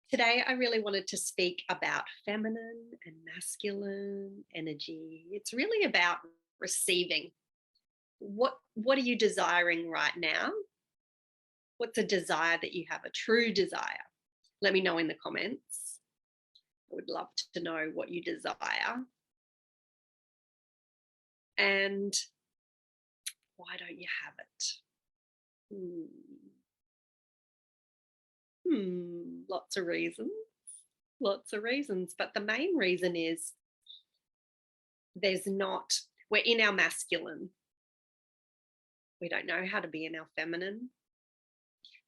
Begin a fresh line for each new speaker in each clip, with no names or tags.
Today, I really wanted to speak about feminine and masculine energy. It's really about receiving. What are you desiring right now? What's a desire that you have, a true desire? Let me know in the comments. I would love to know what you desire. And why don't you have it? Lots of reasons. Lots of reasons. But the main reason is we're in our masculine. We don't know how to be in our feminine.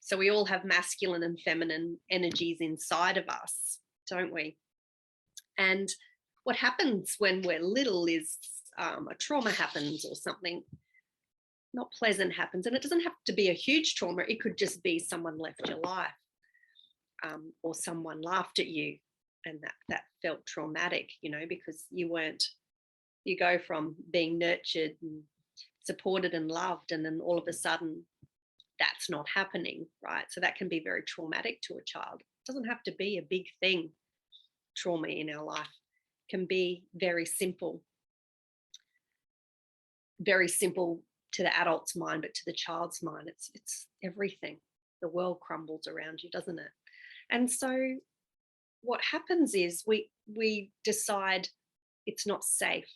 So we all have masculine and feminine energies inside of us, don't we? And what happens when we're little is a trauma happens or something not pleasant happens. And it doesn't have to be a huge trauma. It could just be someone left your life, or someone laughed at you, and that felt traumatic, because you go from being nurtured and supported and loved, and then all of a sudden that's not happening, right? So that can be very traumatic to a child. It doesn't have to be a big thing. Trauma in our life can be very simple to the adult's mind, but to the child's mind, it's everything. The world crumbles around you, doesn't it? And so what happens is we decide it's not safe.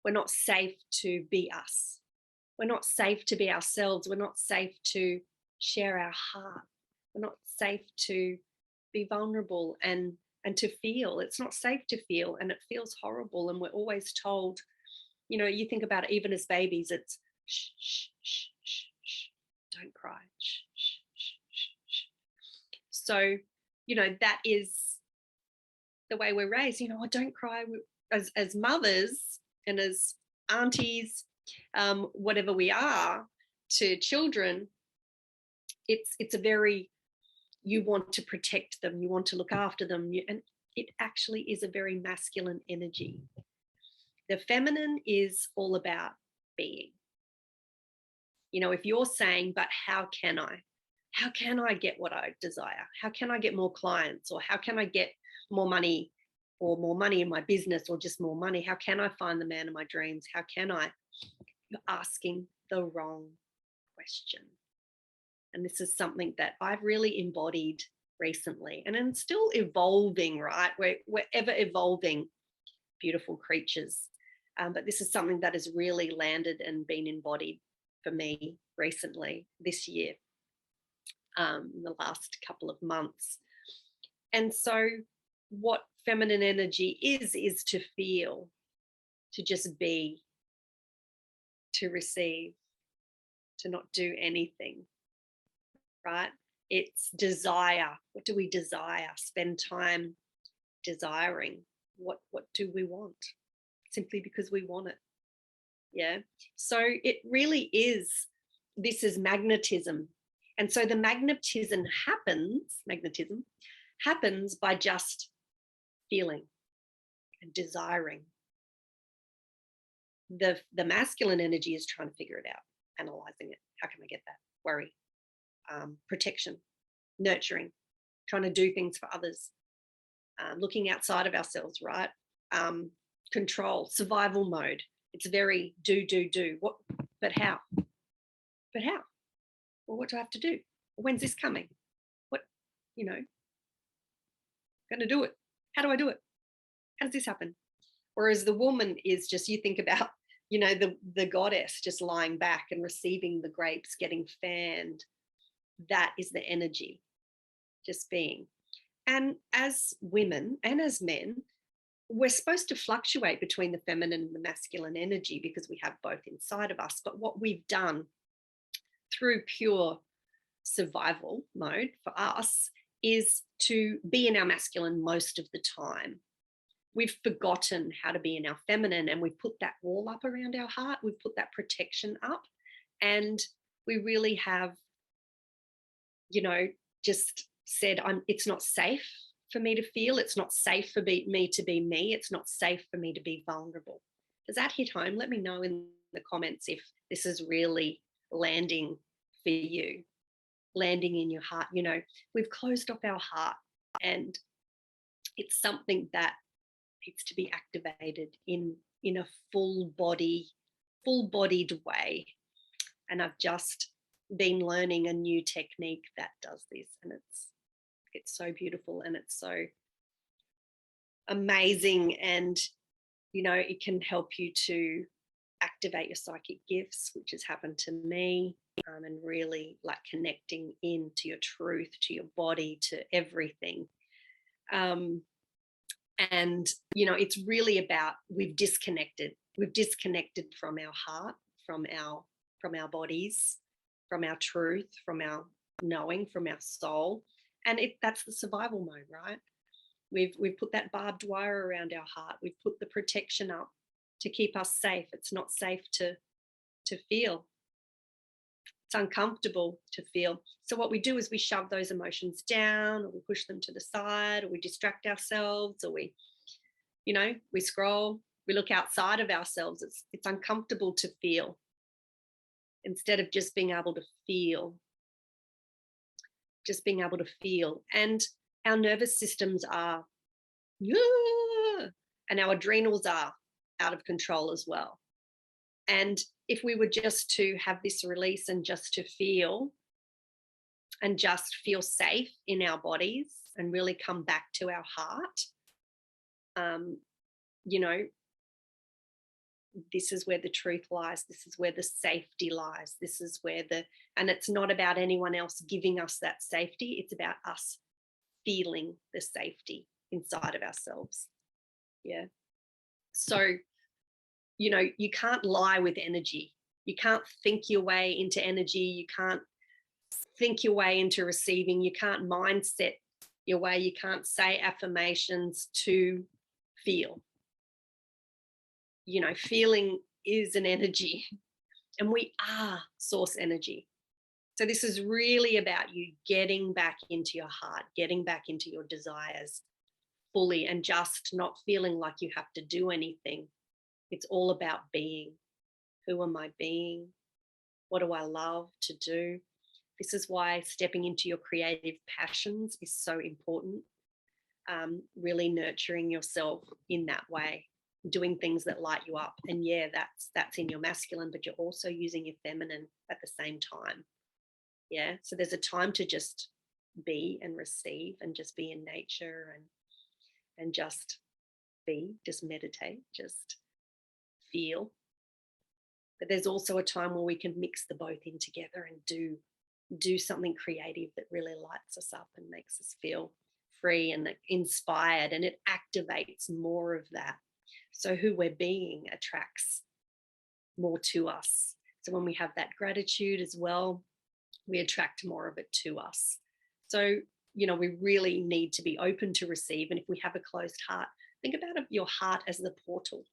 We're not safe to be us. We're not safe to be ourselves. We're not safe to share our heart. We're not safe to be vulnerable and to feel. It's not safe to feel, and it feels horrible. And we're always told, you think about it, even as babies, it's shh, shh, shh, shh, shh, don't cry, shh, shh, shh, shh, shh. So, that is the way we're raised. Oh, don't cry. As mothers and as aunties, whatever we are to children, it's a very, you want to protect them, you want to look after them, and it actually is a very masculine energy. The feminine is all about being. If you're saying, but how can I get what I desire? How can I get more clients? Or how can I get more money, or more money in my business, or just more money? How can I find the man of my dreams? How can I? You're asking the wrong question. And this is something that I've really embodied recently, and I'm still evolving, right? We're ever evolving, beautiful creatures. But this is something that has really landed and been embodied for me recently this year, in the last couple of months. And so what feminine energy is to feel, to just be, to receive, to not do anything, right? It's desire. What do we desire? Spend time desiring. What do we want? Simply because we want it. Yeah. So it really is, this is magnetism. And so the magnetism happens by just feeling and desiring. The masculine energy is trying to figure it out, analyzing it. How can I get that? Worry, protection, nurturing, trying to do things for others, looking outside of ourselves, right? Control, survival mode. It's very do. What? But how? Well, what do I have to do? When's this coming? What? Going to do it. How do I do it? How does this happen? Whereas the woman is just, you think about, the goddess just lying back and receiving the grapes, getting fanned. That is the energy, just being. And as women and as men, we're supposed to fluctuate between the feminine and the masculine energy because we have both inside of us. But what we've done through pure survival mode for us is to be in our masculine most of the time. We've forgotten how to be in our feminine, and we've put that wall up around our heart. We've put that protection up, and we really have, just said, it's not safe for me to feel. It's not safe for me to be me. It's not safe for me to be vulnerable. Does that hit home? Let me know in the comments if this is really landing for you, landing in your heart. We've closed off our heart. And it's something that needs to be activated in a full-bodied way. And I've just been learning a new technique that does this, and it's so beautiful and it's so amazing. And it can help you to activate your psychic gifts, which has happened to me, and really like connecting into your truth, to your body, to everything. And it's really about we've disconnected from our heart, from our bodies, from our truth, from our knowing, from our soul. And that's the survival mode, right? We've put that barbed wire around our heart. We've put the protection up to keep us safe. It's not safe to feel. It's uncomfortable to feel. So what we do is we shove those emotions down, or we push them to the side, or we distract ourselves, or we scroll, we look outside of ourselves. It's uncomfortable to feel, instead of just being able to feel. And our nervous systems are, and our adrenals are out of control as well. And if we were just to have this release and just to feel, and just feel safe in our bodies and really come back to our heart, this is where the truth lies. This is where the safety lies. This is where and it's not about anyone else giving us that safety. It's about us feeling the safety inside of ourselves. Yeah. So, you can't lie with energy. You can't think your way into energy. You can't think your way into receiving. You can't mindset your way. You can't say affirmations to feel. Feeling is an energy, and we are source energy. So this is really about you getting back into your heart, getting back into your desires fully, and just not feeling like you have to do anything. It's all about being. Who am I being? What do I love to do? This is why stepping into your creative passions is so important. Really nurturing yourself in that way, doing things that light you up. And yeah, that's in your masculine, but you're also using your feminine at the same time. Yeah. So there's a time to just be and receive, and just be in nature, and just be, just meditate, just feel. But there's also a time where we can mix the both in together and do something creative that really lights us up and makes us feel free and inspired, and it activates more of that. So who we're being attracts more to us. So when we have that gratitude as well, we attract more of it to us. So, we really need to be open to receive. And if we have a closed heart, think about your heart as the portal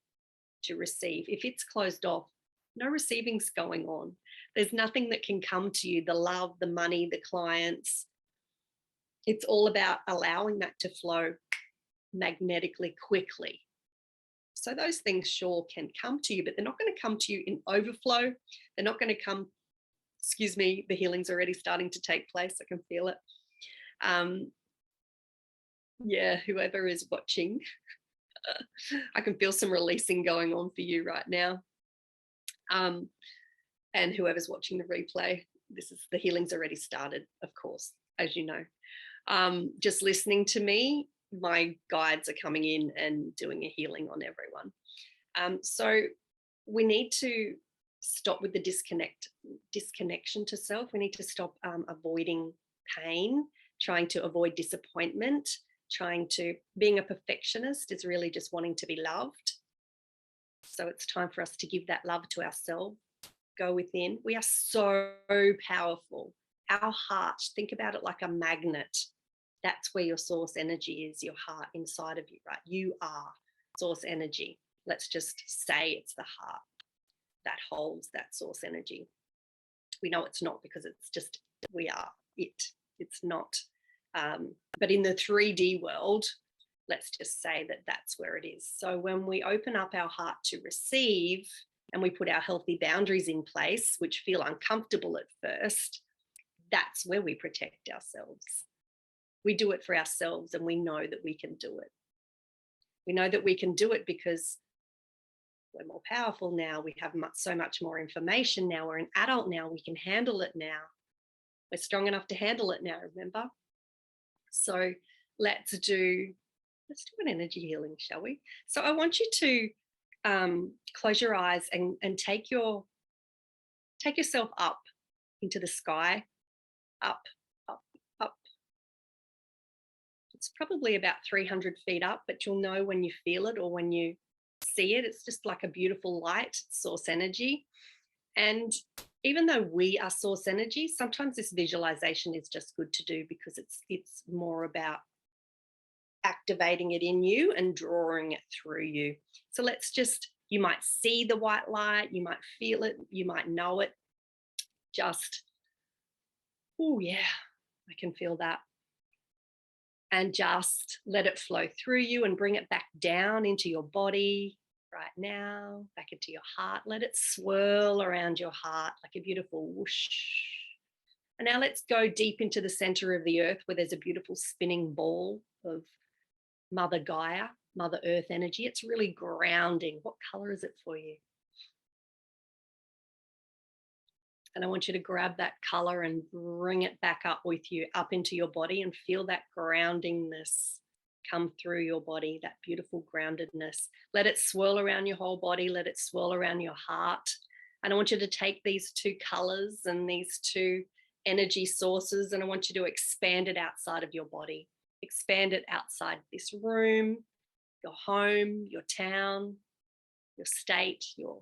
to receive. If it's closed off, no receiving's going on. There's nothing that can come to you, the love, the money, the clients. It's all about allowing that to flow magnetically quickly. So those things sure can come to you, but they're not going to come to you in overflow. They're not going to come, excuse me, the healing's already starting to take place. I can feel it. Whoever is watching, I can feel some releasing going on for you right now. And whoever's watching the replay, the healing's already started, of course, as you know. Just listening to me, my guides are coming in and doing a healing on everyone. So we need to stop with the disconnection to self. We need to stop avoiding pain, trying to avoid disappointment, being a perfectionist is really just wanting to be loved. So it's time for us to give that love to ourselves, go within. We are so powerful. Our heart, think about it like a magnet. That's where your source energy is, your heart inside of you, right? You are source energy. Let's just say it's the heart that holds that source energy. We know it's not, because it's just, we are it. It's not. But in the 3D world, let's just say that that's where it is. So when we open up our heart to receive, and we put our healthy boundaries in place, which feel uncomfortable at first, that's where we protect ourselves. We do it for ourselves, and we know that we can do it. We know that we can do it because we're more powerful now. We have so much more information now. We're an adult now. We can handle it now. We're strong enough to handle it now, remember? So let's do an energy healing, shall we? So I want you to close your eyes and take yourself up into the sky, up, up, up. It's probably about 300 feet up, but you'll know when you feel it or when you see it. It's just like a beautiful light, source energy. And even though we are source energy, sometimes this visualization is just good to do because it's more about activating it in you and drawing it through you. So you might see the white light, you might feel it, you might know it. Just, oh yeah, I can feel that. And just let it flow through you and bring it back down into your body right now, back into your heart. Let it swirl around your heart like a beautiful whoosh. And now let's go deep into the center of the earth where there's a beautiful spinning ball of Mother Gaia, Mother Earth energy. It's really grounding. What color is it for you? And I want you to grab that color and bring it back up with you, up into your body, and feel that groundingness come through your body, that beautiful groundedness. Let it swirl around your whole body. Let it swirl around your heart. And I want you to take these two colors and these two energy sources, and I want you to expand it outside of your body. Expand it outside this room, your home, your town, your state, your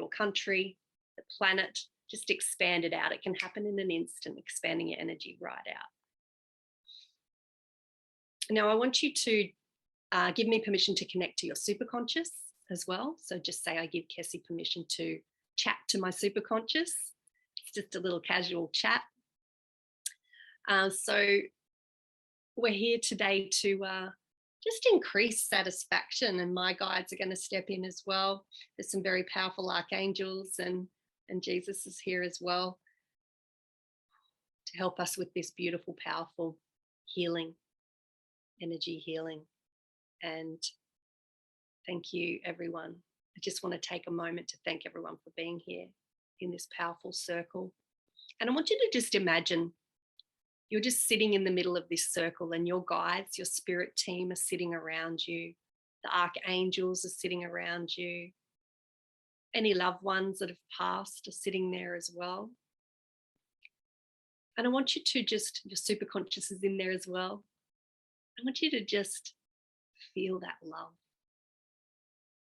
country, the planet. Just expand it out. It can happen in an instant, expanding your energy right out. Now, I want you to give me permission to connect to your superconscious as well. So just say I give Kessie permission to chat to my superconscious. It's just a little casual chat. So we're here today to just increase satisfaction, and my guides are going to step in as well. There's some very powerful archangels, and Jesus is here as well to help us with this beautiful, powerful healing, energy healing. And thank you, everyone. I just want to take a moment to thank everyone for being here in this powerful circle. And I want you to just imagine you're just sitting in the middle of this circle, and your guides, your spirit team are sitting around you. The archangels are sitting around you. Any loved ones that have passed are sitting there as well. And I want you to just, your superconscious is in there as well. I want you to just feel that love.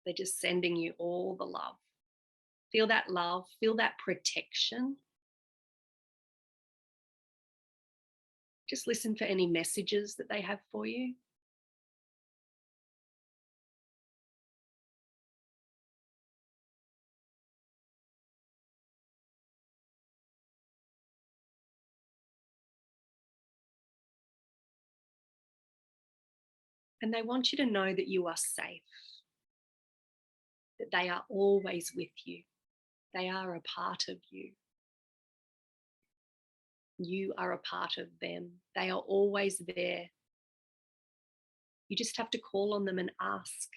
They're just sending you all the love. Feel that love, feel that protection. Just listen for any messages that they have for you. And they want you to know that you are safe, that they are always with you. They are a part of you. You are a part of them. They are always there. You just have to call on them and ask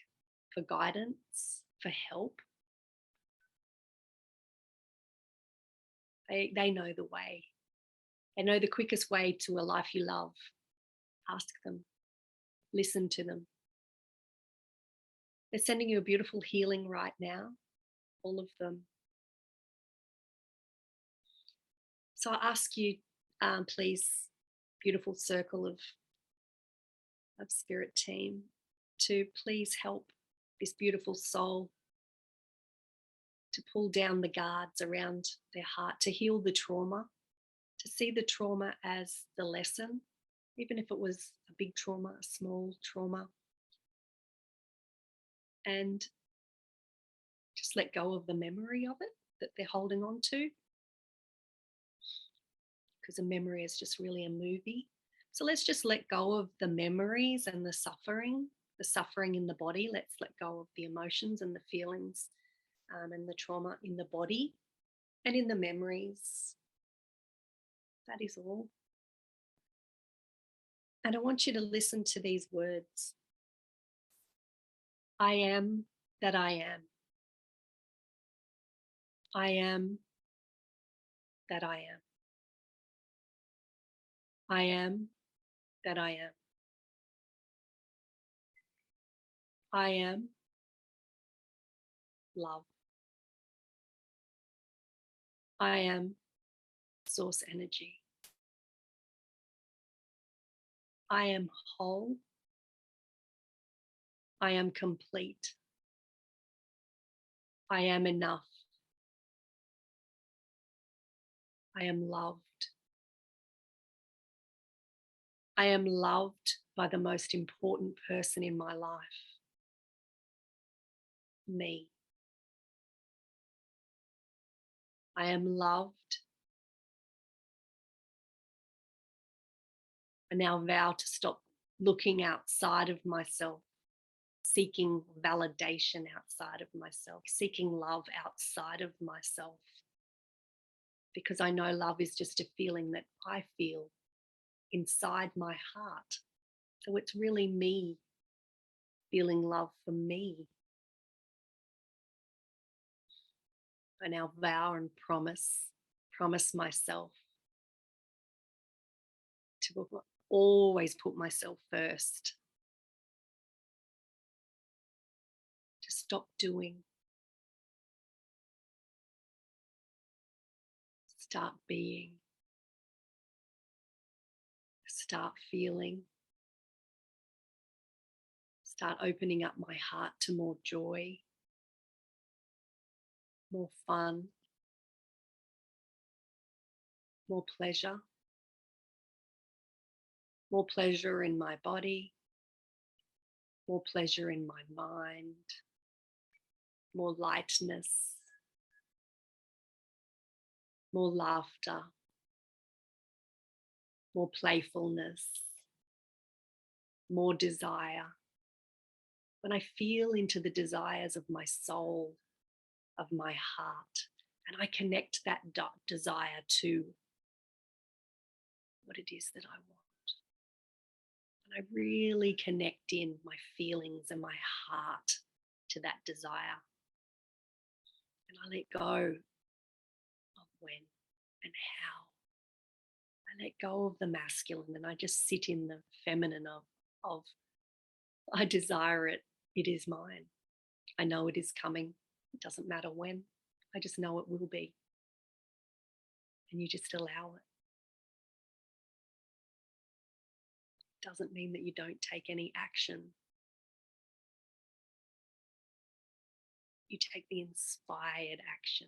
for guidance, for help. They know the way. They know the quickest way to a life you love. Ask them. Listen to them. They're sending you a beautiful healing right now, all of them. So I ask you, please, beautiful circle of spirit team, to please help this beautiful soul to pull down the guards around their heart, to heal the trauma, to see the trauma as the lesson, even if it was a big trauma, a small trauma. And just let go of the memory of it that they're holding on to. Because a memory is just really a movie. So let's just let go of the memories and the suffering in the body. Let's let go of the emotions and the feelings and the trauma in the body and in the memories. That is all. And I want you to listen to these words. I am that I am. I am that I am. I am that I am. I am love. I am source energy. I am whole. I am complete. I am enough. I am loved. I am loved by the most important person in my life, me. I am loved. I now vow to stop looking outside of myself, seeking validation outside of myself, seeking love outside of myself, because I know love is just a feeling that I feel inside my heart. So it's really me feeling love for me. I now vow and promise myself to always put myself first, to stop doing, start being, start feeling, start opening up my heart to more joy, more fun, more pleasure in my body, more pleasure in my mind, more lightness, more laughter, more playfulness, more desire. When I feel into the desires of my soul, of my heart, and I connect that desire to what it is that I want. And I really connect in my feelings and my heart to that desire. And I let go of when and how. I let go of the masculine and I just sit in the feminine of I desire it. It is mine. I know it is coming. It doesn't matter when. I just know it will be. And you just allow it. It doesn't mean that you don't take any action. You take the inspired action,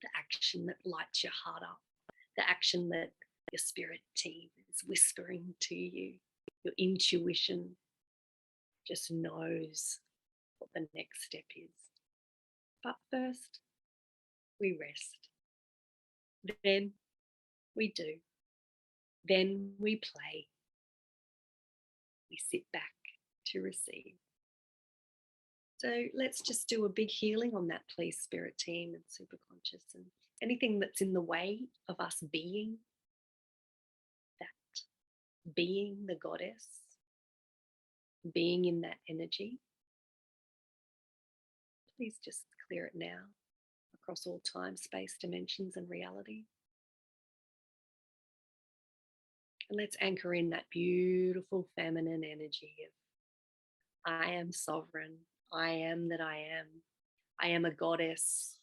the action that lights your heart up, the action that your spirit team is whispering to you. Your intuition just knows what the next step is. But first, we rest. Then we do. Then we play. We sit back to receive. So let's just do a big healing on that, please, spirit team and superconscious, and anything that's in the way of us being that, being the goddess, being in that energy. Please just clear it now across all time, space, dimensions, and reality. And let's anchor in that beautiful feminine energy of I am sovereign. I am that I am. I am a goddess.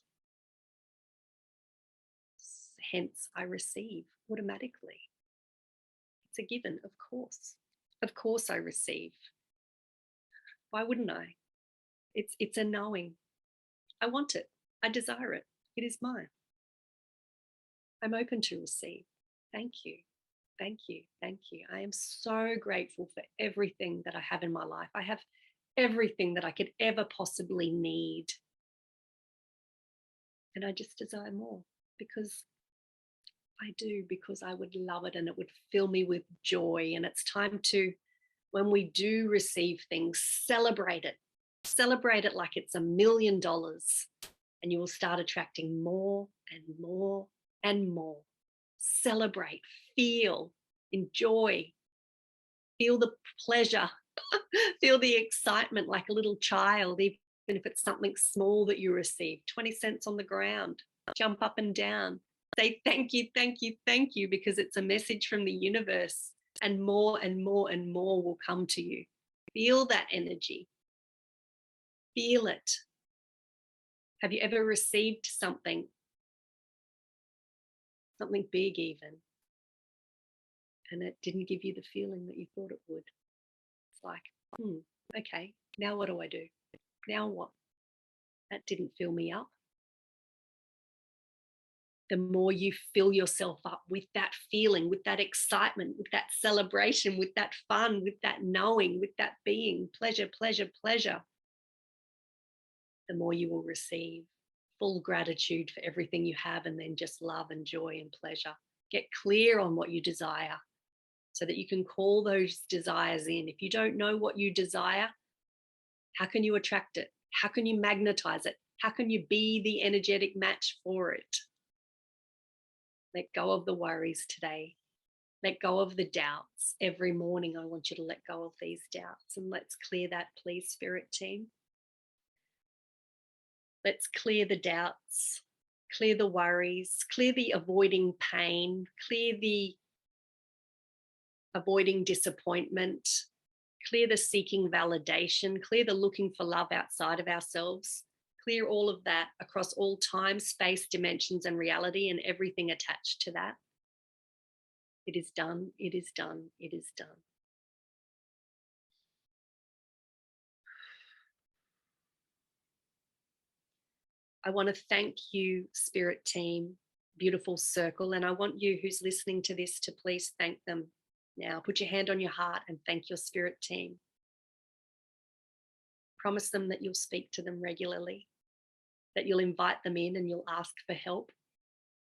Hence, I receive automatically. It's a given, of course. Of course, I receive. Why wouldn't I? It's a knowing. I want it. I desire it. It is mine. I'm open to receive. Thank you. Thank you. Thank you. I am so grateful for everything that I have in my life. I have everything that I could ever possibly need. And I just desire more because I do, because I would love it and it would fill me with joy. And it's time to, when we do receive things, celebrate it. Celebrate it like it's $1 million. And you will start attracting more and more and more. Celebrate, feel, enjoy. Feel the pleasure, feel the excitement like a little child, even if it's something small that you receive, 20 cents on the ground, jump up and down, say thank you, thank you, thank you, because it's a message from the universe, and more and more and more will come to you. Feel that energy. Feel it. Have you ever received something big even, and it didn't give you the feeling that you thought it would? It's like, okay, now what do I do? Now what? That didn't fill me up. The more you fill yourself up with that feeling, with that excitement, with that celebration, with that fun, with that knowing, with that being, pleasure, pleasure, pleasure, the more you will receive full gratitude for everything you have, and then just love and joy and pleasure. Get clear on what you desire so that you can call those desires in. If you don't know what you desire, how can you attract it? How can you magnetize it? How can you be the energetic match for it? Let go of the worries today. Let go of the doubts. Every morning, I want you to let go of these doubts, and let's clear that, please, Spirit team. Let's clear the doubts, clear the worries, clear the avoiding pain, clear the avoiding disappointment, clear the seeking validation, clear the looking for love outside of ourselves, clear all of that across all time, space, dimensions, and reality, and everything attached to that. It is done, it is done, it is done. I want to thank you, Spirit team, beautiful circle, and I want you who's listening to this to please thank them now. Put your hand on your heart and thank your Spirit team. Promise them that you'll speak to them regularly, that you'll invite them in and you'll ask for help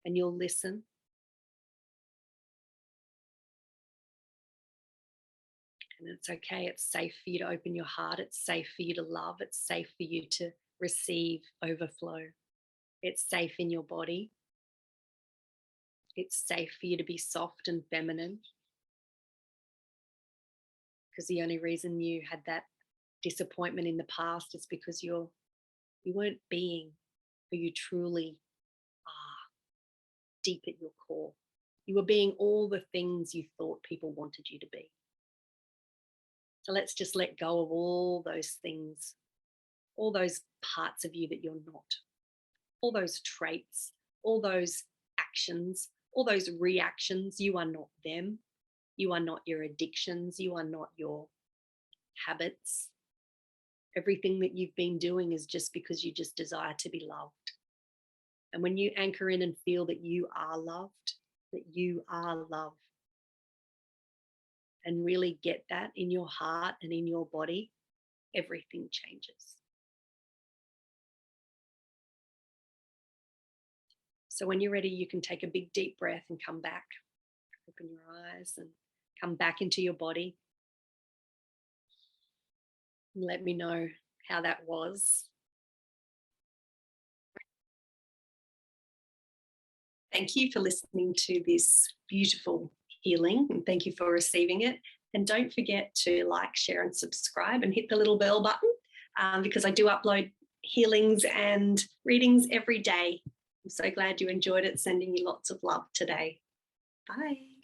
and you'll listen. And it's okay. It's safe for you to open your heart. It's safe for you to love. It's safe for you to receive overflow. It's safe in your body. It's safe for you to be soft and feminine. Because the only reason you had that disappointment in the past is because you weren't being who you truly are deep at your core. You were being all the things you thought people wanted you to be. So let's just let go of all those things, all those parts of you that you're not, all those traits, all those actions, all those reactions. You are not them. You are not your addictions. You are not your habits. Everything that you've been doing is just because you just desire to be loved. And when you anchor in and feel that you are loved, that you are love, and really get that in your heart and in your body, everything changes. So when you're ready, you can take a big deep breath and come back. Open your eyes and come back into your body. And let me know how that was. Thank you for listening to this beautiful healing, and thank you for receiving it. And don't forget to like, share, and subscribe, and hit the little bell button because I do upload healings and readings every day. I'm so glad you enjoyed it. Sending you lots of love today. Bye.